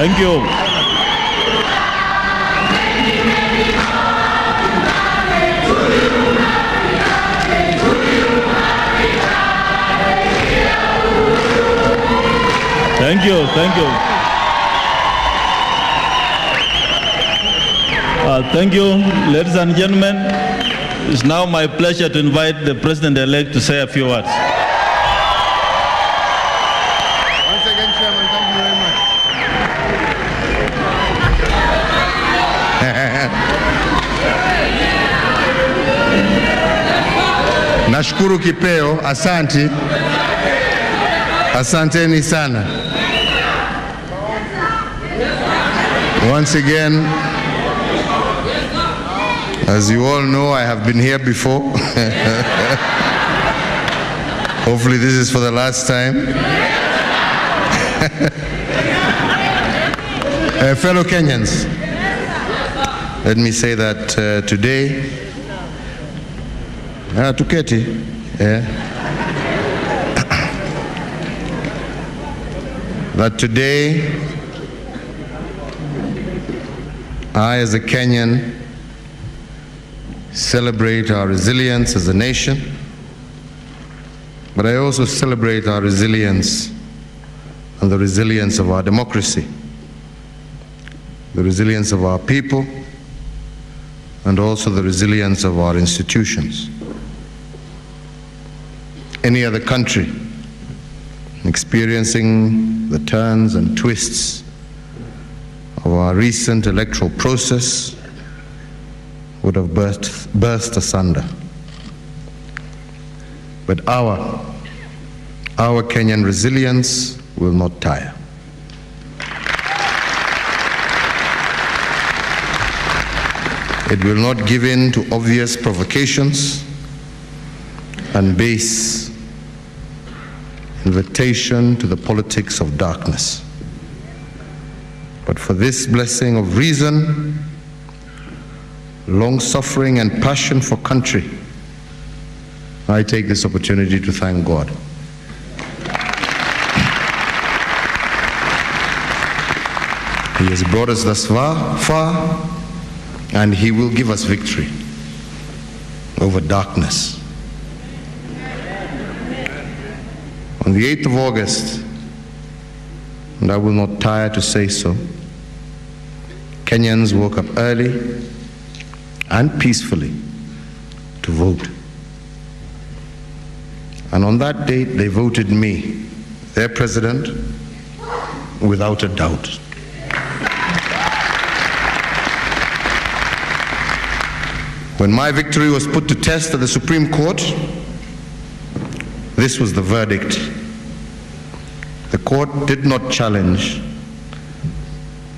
Thank you. Thank you, thank you. Thank you, ladies and gentlemen. It's now my pleasure to invite the President-elect to say a few words. Once again, Chairman, thank you very much. Nashukuru kipeo, asanti. Asanteni sana. Once again, as you all know, I have been here before. Hopefully this is for the last time. Fellow Kenyans, let me say that today, tuketi, that today, I as a Kenyan celebrate our resilience as a nation, but I also celebrate our resilience and the resilience of our democracy, the resilience of our people, and also the resilience of our institutions. Any other country experiencing the turns and twists of our recent electoral process would have burst asunder. But our Kenyan resilience will not tire. It will not give in to obvious provocations and base invitation to the politics of darkness. But for this blessing of reason, long-suffering and passion for country, I take this opportunity to thank God. He has brought us thus far, and He will give us victory over darkness. On the 8th of August, and I will not tire to say so, Kenyans woke up early and peacefully to vote. And on that date, they voted me, their president, without a doubt. When my victory was put to test at the Supreme Court, this was the verdict. The court did not challenge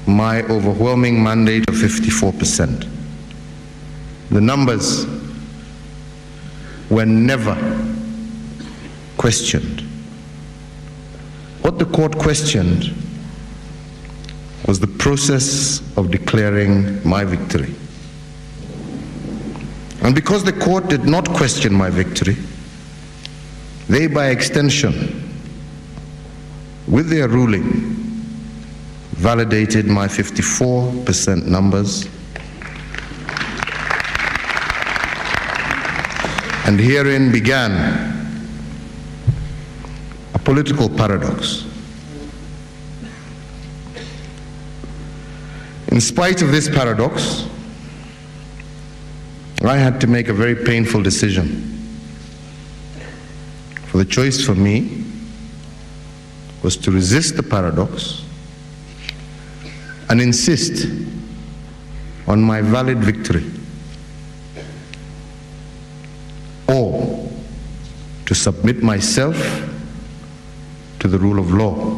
my overwhelming mandate of 54%. The numbers were never questioned. What the court questioned was the process of declaring my victory. And because the court did not question my victory, they, by extension, with their ruling, validated my 54% numbers. And herein began a political paradox. In spite of this paradox, I had to make a very painful decision. For the choice for me was to resist the paradox and insist on my valid victory, or to submit myself to the rule of law.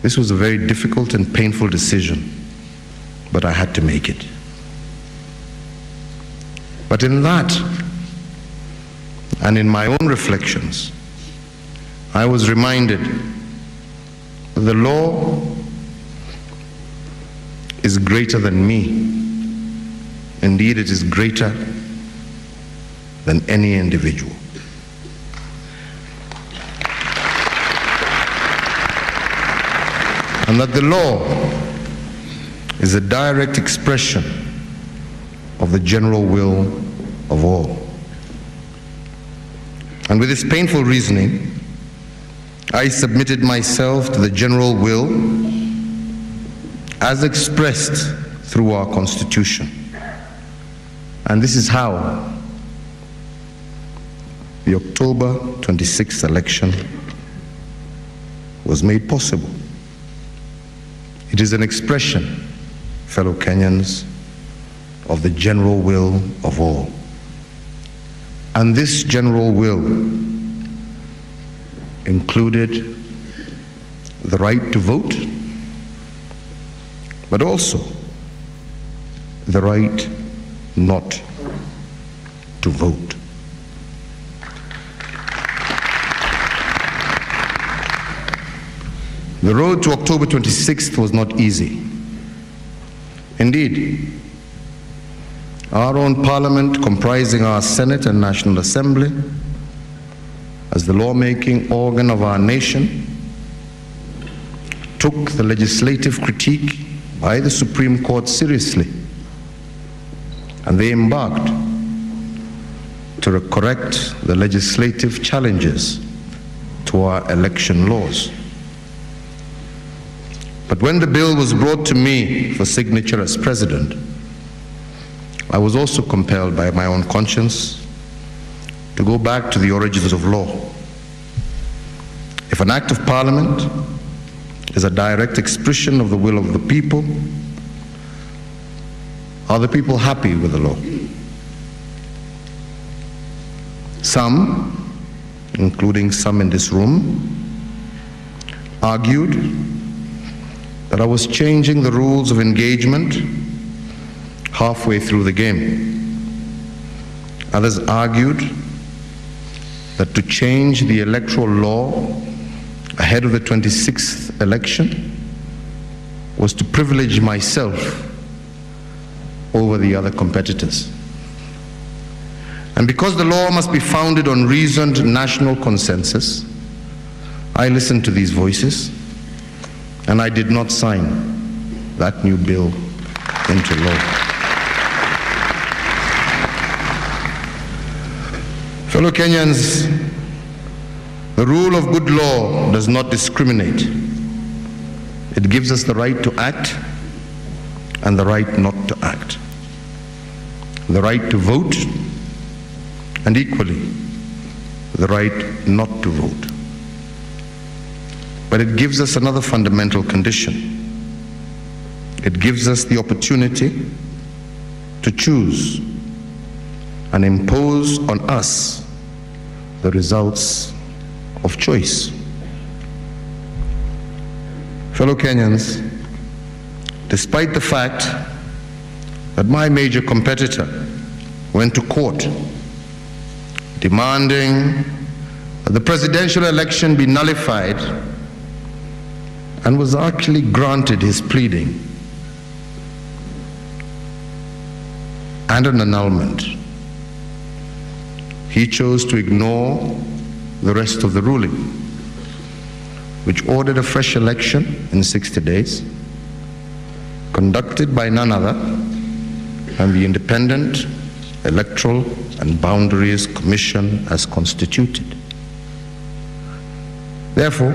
This was a very difficult and painful decision, but I had to make it. But in that, and in my own reflections, I was reminded that the law is greater than me. Indeed, it is greater than any individual. and that the law is a direct expression of the general will of all. And with this painful reasoning, I submitted myself to the general will as expressed through our Constitution. And this is how the October 26th election was made possible. It is an expression, fellow Kenyans, of the general will of all. And this general will included the right to vote, but also the right not to vote. The road to October 26th was not easy. Indeed, our own parliament, comprising our Senate and National Assembly, as the lawmaking organ of our nation, took the legislative critique by the Supreme Court seriously, and they embarked to correct the legislative challenges to our election laws. But when the bill was brought to me for signature as president, I was also compelled by my own conscience to go back to the origins of law. If an act of parliament is a direct expression of the will of the people, are the people happy with the law? Some, including some in this room, argued that I was changing the rules of engagement halfway through the game. Others argued that to change the electoral law ahead of the 26th election was to privilege myself over the other competitors. And because the law must be founded on reasoned national consensus, I listened to these voices and I did not sign that new bill into law. Fellow Kenyans, the rule of good law does not discriminate. It gives us the right to act and the right not to act, the right to vote, and equally, the right not to vote. But it gives us another fundamental condition. It gives us the opportunity to choose and impose on us the results of choice. Fellow Kenyans, despite the fact that my major competitor went to court demanding that the presidential election be nullified and was actually granted his pleading and an annulment, he chose to ignore the rest of the ruling, which ordered a fresh election in 60 days, conducted by none other than the Independent Electoral and Boundaries Commission as constituted. Therefore,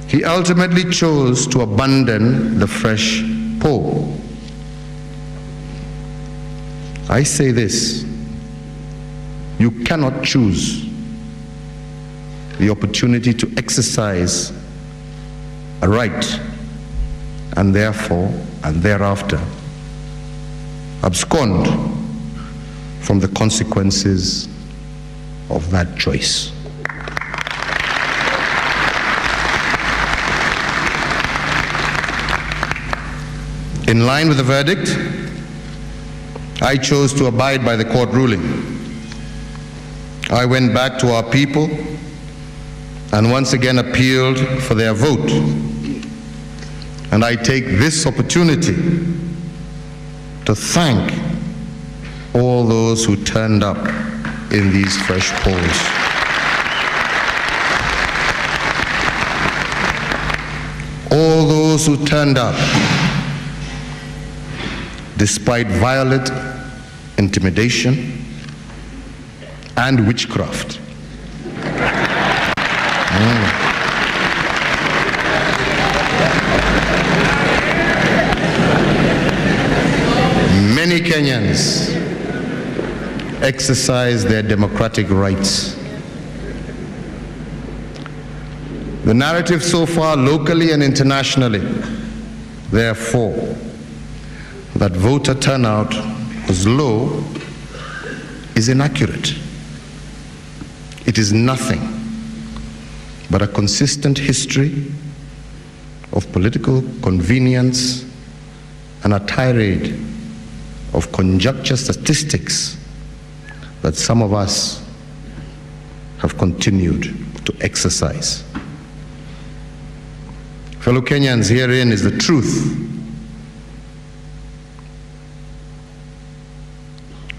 he ultimately chose to abandon the fresh poll. I say this: you cannot choose the opportunity to exercise a right and therefore and thereafter abscond from the consequences of that choice. In line with the verdict, I chose to abide by the court ruling. I went back to our people and once again appealed for their vote. And I take this opportunity to thank all those who turned up in these fresh polls. those who turned up despite violent intimidation and witchcraft. Many Kenyans exercise their democratic rights. The narrative so far, locally and internationally, therefore, that voter turnout was low is inaccurate. It is nothing but a consistent history of political convenience and a tirade of conjecture statistics that some of us have continued to exercise. Fellow Kenyans, herein is the truth.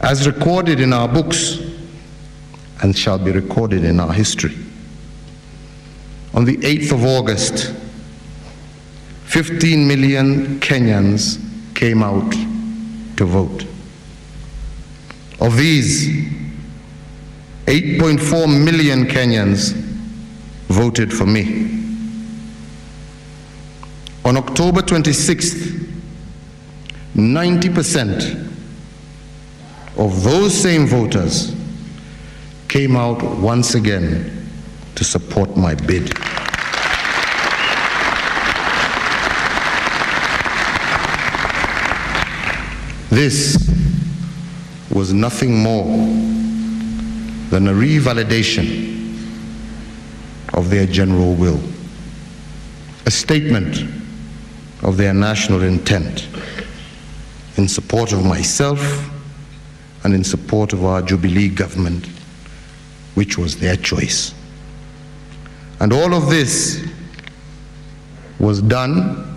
As recorded in our books and shall be recorded in our history. On the 8th of August, 15 million Kenyans came out to vote. Of these, 8.4 million Kenyans voted for me. On October 26th, 90% of those same voters came out once again to support my bid. This was nothing more than a revalidation of their general will, a statement of their national intent in support of myself and in support of our Jubilee government, which was their choice. And all of this was done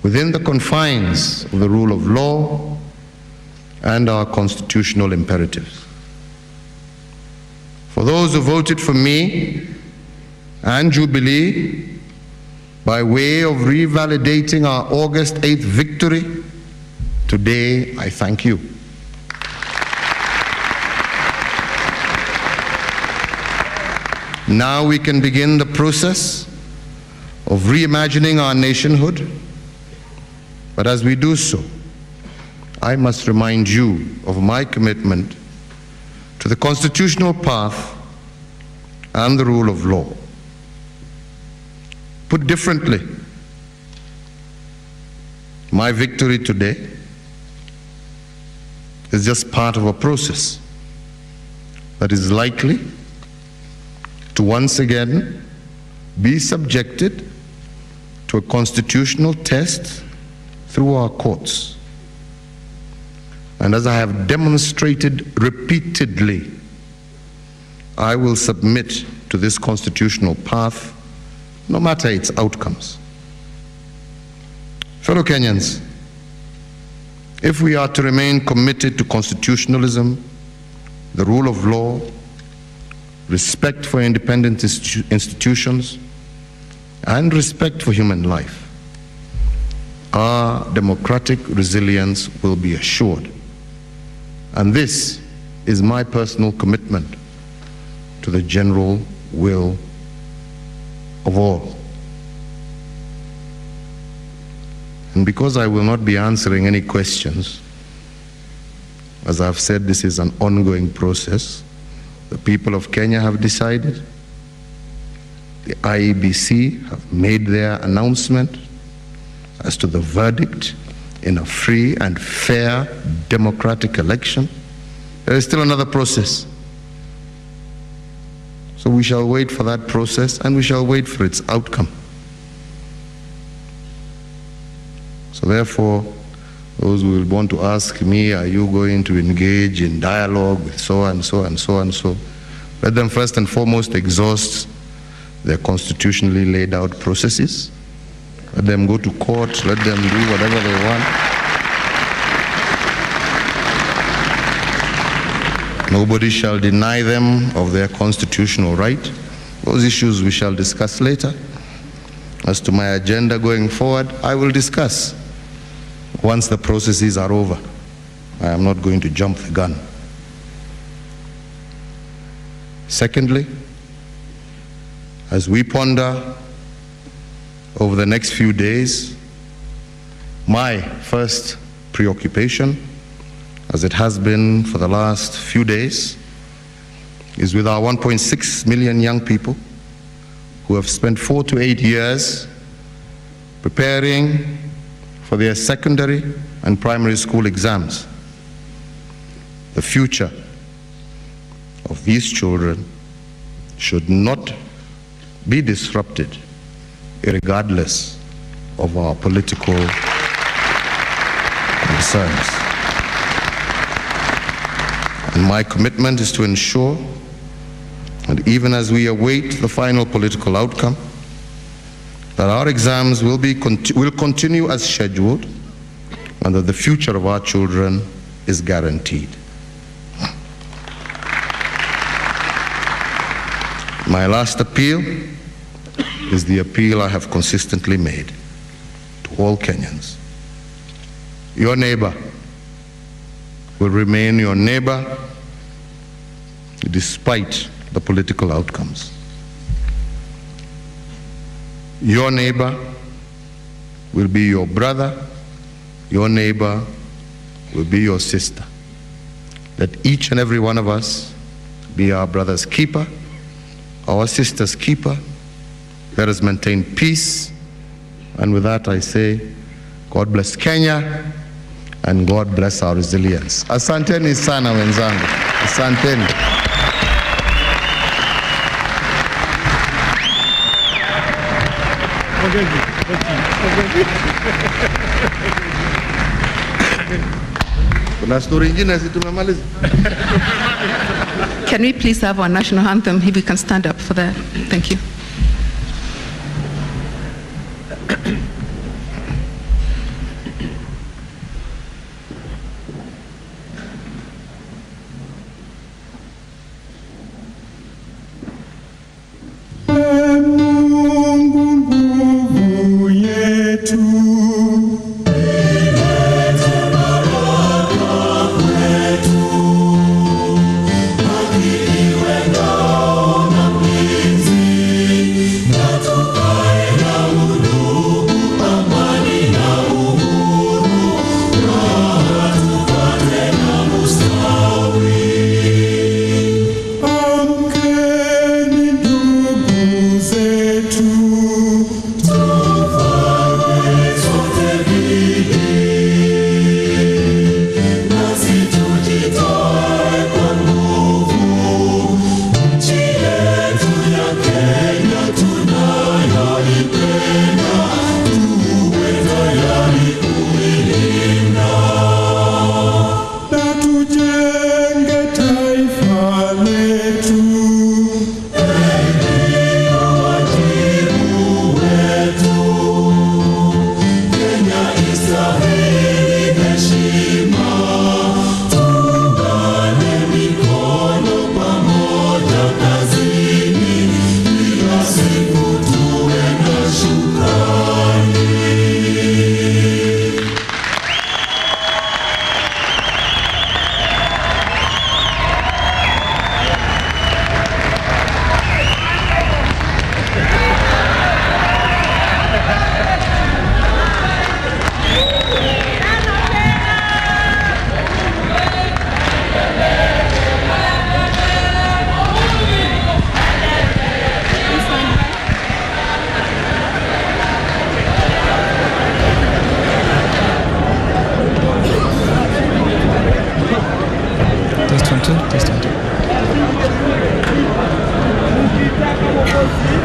within the confines of the rule of law and our constitutional imperatives. For those who voted for me and Jubilee, by way of revalidating our August 8th victory, today I thank you. Now we can begin the process of reimagining our nationhood. But as we do so, I must remind you of my commitment to the constitutional path and the rule of law. Put differently, my victory today is just part of a process that is likely to once again be subjected to a constitutional test through our courts. And as I have demonstrated repeatedly, I will submit to this constitutional path no matter its outcomes. Fellow Kenyans, if we are to remain committed to constitutionalism, the rule of law, respect for independent institutions, and respect for human life, our democratic resilience will be assured. And this is my personal commitment to the general will of all. And because I will not be answering any questions, as I've said, this is an ongoing process. The people of Kenya have decided. The IEBC have made their announcement as to the verdict in a free and fair democratic election. There is still another process. So we shall wait for that process and we shall wait for its outcome. So therefore, those who will want to ask me, are you going to engage in dialogue with so and so and so and so? Let them first and foremost exhaust their constitutionally laid out processes. Let them go to court, let them do whatever they want. Nobody shall deny them of their constitutional right. Those issues we shall discuss later. As to my agenda going forward, I will discuss once the processes are over. I am not going to jump the gun. Secondly, as we ponder over the next few days, my first preoccupation, as it has been for the last few days, is with our 1.6 million young people who have spent 4 to 8 years preparing for their secondary and primary school exams. The future of these children should not be disrupted regardless of our political concerns. And my commitment is to ensure that even as we await the final political outcome, that our exams will continue as scheduled and that the future of our children is guaranteed. My last appeal is the appeal I have consistently made to all Kenyans. Your neighbor will remain your neighbor despite the political outcomes. Your neighbor will be your brother, your neighbor will be your sister. Let each and every one of us be our brother's keeper, our sister's keeper. Let us maintain peace. And with that I say, God bless Kenya and God bless our resilience. Asanteni sana wenzangu. Asanteni. Can we please have our national anthem, if we can stand up for that? Thank you.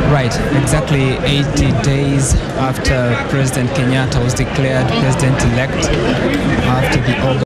Right, exactly 80 days after President Kenyatta was declared president-elect, after the